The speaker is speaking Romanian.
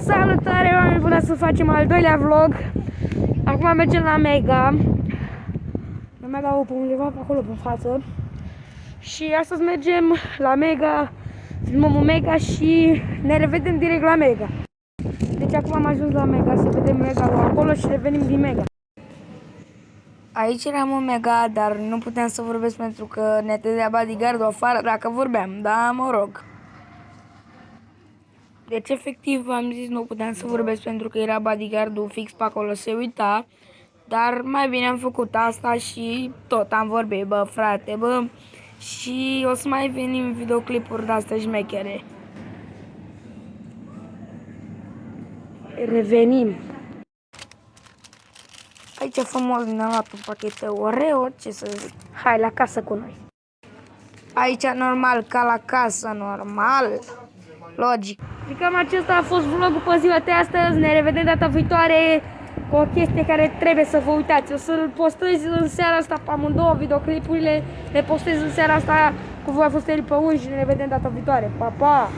Salutare oameni, bună, să facem al doilea vlog. Acum mergem la Mega. La Mega pe undeva pe acolo pe față. Și astăzi mergem la Mega, filmăm un Mega și ne revedem direct la Mega. Deci acum am ajuns la Mega, să vedem Mega-ul acolo și revenim din Mega. Aici eram în Mega, dar nu puteam să vorbesc pentru că ne tădea bodyguard-ul afară dacă vorbeam, da, mă rog. Deci, efectiv, am zis nu puteam să vorbesc pentru că era bodyguard-ul fix pe acolo, se uita. Dar mai bine am făcut asta și tot am vorbit, bă, frate, bă. Și o să mai venim videoclipuri de-astea șmechere. Revenim. Aici frumos ne-am luat un pachet Oreo, ce să zic. Hai la casă cu noi. Aici normal, ca la casă, normal. Logic. Cam acesta a fost vlogul pe ziua de astăzi. Ne revedem data viitoare cu o chestie care trebuie să vă uitați. O să-l postez în seara asta pe amândouă videoclipurile. Le postez în seara asta cu voi, a fost Eli pe 1 și ne revedem data viitoare. Pa, pa!